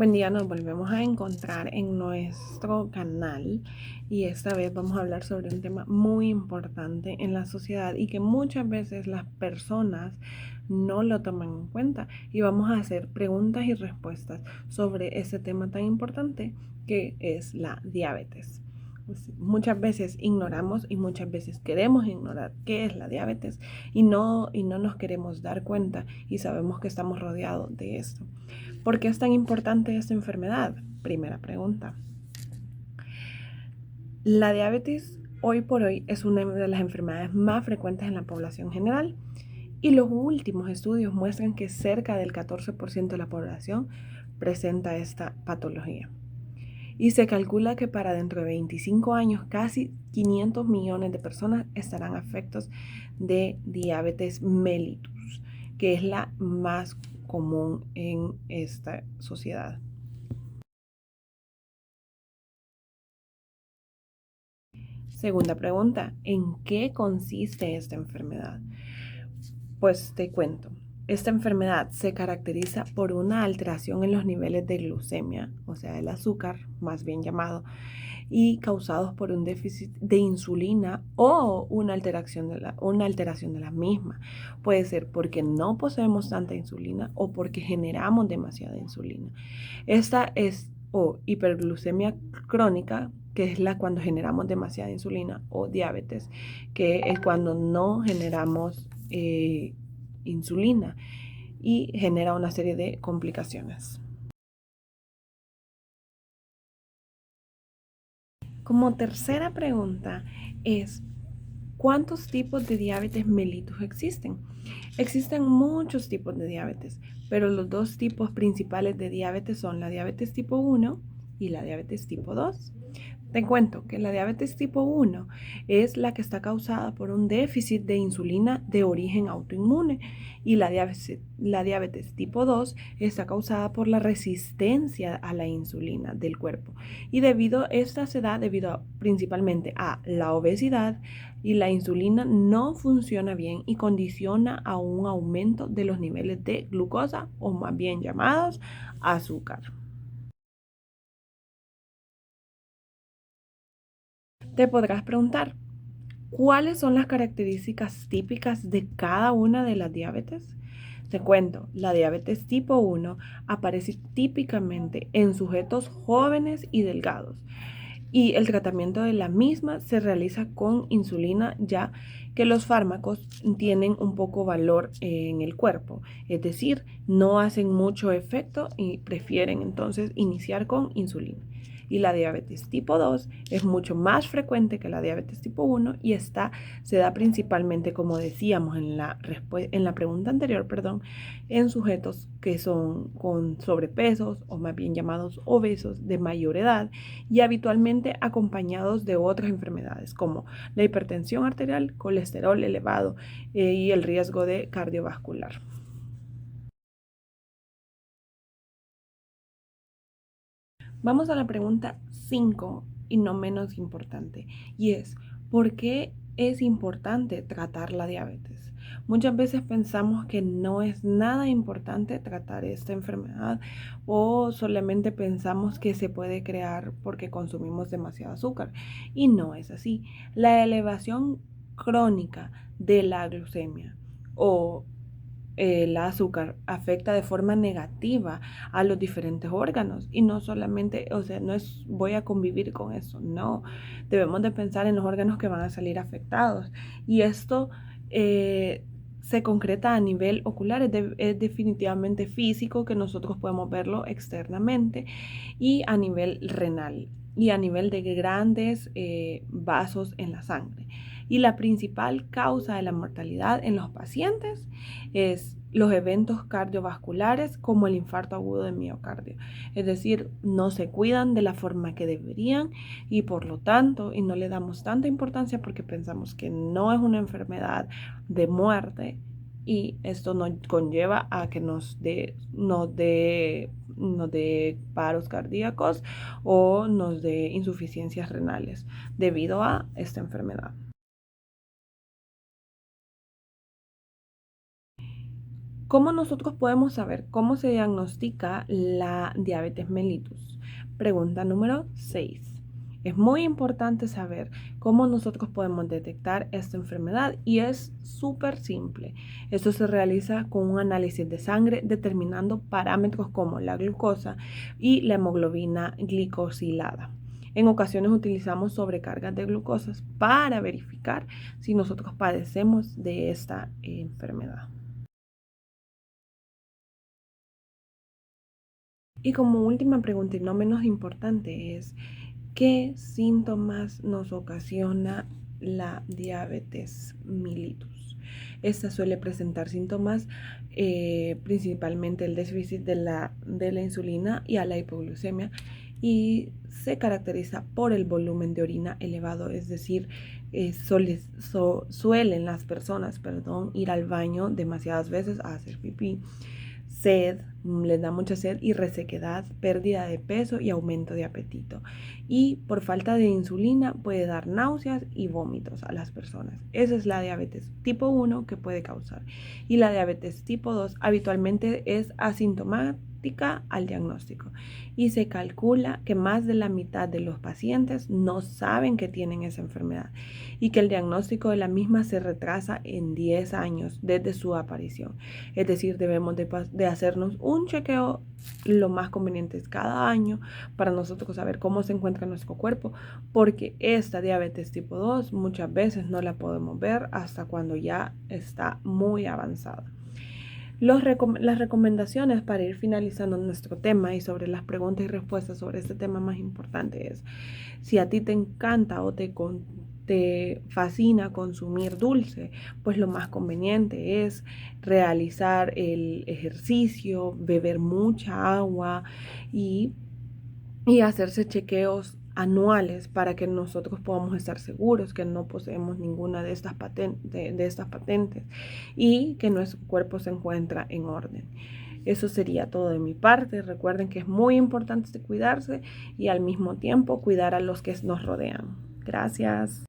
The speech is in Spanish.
Buen día, nos volvemos a encontrar en nuestro canal y esta vez vamos a hablar sobre un tema muy importante en la sociedad y que muchas veces las personas no lo toman en cuenta, y vamos a hacer preguntas y respuestas sobre ese tema tan importante que es la diabetes. Pues, muchas veces ignoramos y muchas veces queremos ignorar qué es la diabetes y no nos queremos dar cuenta, y sabemos que estamos rodeados de esto. ¿Por qué es tan importante esta enfermedad? Primera pregunta. La diabetes hoy por hoy es una de las enfermedades más frecuentes en la población general, y los últimos estudios muestran que cerca del 14% de la población presenta esta patología. Y se calcula que para dentro de 25 años casi 500 millones de personas estarán afectados de diabetes mellitus, que es la más común en esta sociedad. Segunda pregunta, ¿en qué consiste esta enfermedad? Pues te cuento. Esta enfermedad se caracteriza por una alteración en los niveles de glucemia, o sea, el azúcar, más bien llamado, y causados por un déficit de insulina o una alteración de la misma. Puede ser porque no poseemos tanta insulina o porque generamos demasiada insulina. Esta es o hiperglucemia crónica, que es la cuando generamos demasiada insulina, o diabetes, que es cuando no generamos insulina y genera una serie de complicaciones. Como tercera pregunta es, ¿cuántos tipos de diabetes mellitus existen? Existen muchos tipos de diabetes, pero los dos tipos principales de diabetes son la diabetes tipo 1 y la diabetes tipo 2. Te cuento que la diabetes tipo 1 es la que está causada por un déficit de insulina de origen autoinmune, y la diabetes tipo 2 está causada por la resistencia a la insulina del cuerpo. Y esta se da debido principalmente a la obesidad, y la insulina no funciona bien y condiciona a un aumento de los niveles de glucosa, o más bien llamados azúcar. Te podrás preguntar, ¿cuáles son las características típicas de cada una de las diabetes? Te cuento, la diabetes tipo 1 aparece típicamente en sujetos jóvenes y delgados, y el tratamiento de la misma se realiza con insulina, ya que los fármacos tienen un poco valor en el cuerpo, es decir, no hacen mucho efecto y prefieren entonces iniciar con insulina. Y la diabetes tipo 2 es mucho más frecuente que la diabetes tipo 1, y se da principalmente, como decíamos en la pregunta anterior, perdón, en sujetos que son con sobrepesos, o más bien llamados obesos, de mayor edad, y habitualmente acompañados de otras enfermedades como la hipertensión arterial, colesterol elevado, y el riesgo de cardiovascular. Vamos a la pregunta 5 y no menos importante, y es, ¿por qué es importante tratar la diabetes? Muchas veces pensamos que no es nada importante tratar esta enfermedad, o solamente pensamos que se puede crear porque consumimos demasiado azúcar, y no es así. La elevación crónica de la glucemia o el azúcar afecta de forma negativa a los diferentes órganos, y no solamente, o sea, no es voy a convivir con eso, no, debemos de pensar en los órganos que van a salir afectados, y esto se concreta a nivel ocular, es definitivamente físico, que nosotros podemos verlo externamente, y a nivel renal y a nivel de grandes vasos en la sangre. Y la principal causa de la mortalidad en los pacientes es los eventos cardiovasculares, como el infarto agudo de miocardio. Es decir, no se cuidan de la forma que deberían, y por lo tanto, y no le damos tanta importancia porque pensamos que no es una enfermedad de muerte, y esto nos conlleva a que nos dé paros cardíacos o nos dé insuficiencias renales debido a esta enfermedad. ¿Cómo nosotros podemos saber cómo se diagnostica la diabetes mellitus? Pregunta número 6. Es muy importante saber cómo nosotros podemos detectar esta enfermedad y es súper simple. Esto se realiza con un análisis de sangre determinando parámetros como la glucosa y la hemoglobina glicosilada. En ocasiones utilizamos sobrecargas de glucosas para verificar si nosotros padecemos de esta enfermedad. Y como última pregunta y no menos importante es, ¿qué síntomas nos ocasiona la diabetes mellitus? Esta suele presentar síntomas principalmente el déficit de la insulina y a la hipoglucemia y se caracteriza por el volumen de orina elevado, es decir, suelen las personas, ir al baño demasiadas veces a hacer pipí, sed, les da mucha sed y resequedad, pérdida de peso y aumento de apetito. Y por falta de insulina puede dar náuseas y vómitos a las personas. Esa es la diabetes tipo 1 que puede causar. Y la diabetes tipo 2 habitualmente es asintomática al diagnóstico. Y se calcula que más de la mitad de los pacientes no saben que tienen esa enfermedad y que el diagnóstico de la misma se retrasa en 10 años desde su aparición. Es decir, debemos de hacernos un chequeo lo más conveniente es cada año para nosotros saber cómo se encuentra nuestro cuerpo, porque esta diabetes tipo 2 muchas veces no la podemos ver hasta cuando ya está muy avanzada. Las recomendaciones para ir finalizando nuestro tema y sobre las preguntas y respuestas sobre este tema más importante es, si a ti te encanta o te fascina consumir dulce, pues lo más conveniente es realizar el ejercicio, beber mucha agua y, y hacerse chequeos anuales para que nosotros podamos estar seguros que no poseemos ninguna de estas patentes y que nuestro cuerpo se encuentra en orden. Eso sería todo de mi parte. Recuerden que es muy importante cuidarse y al mismo tiempo cuidar a los que nos rodean. Gracias.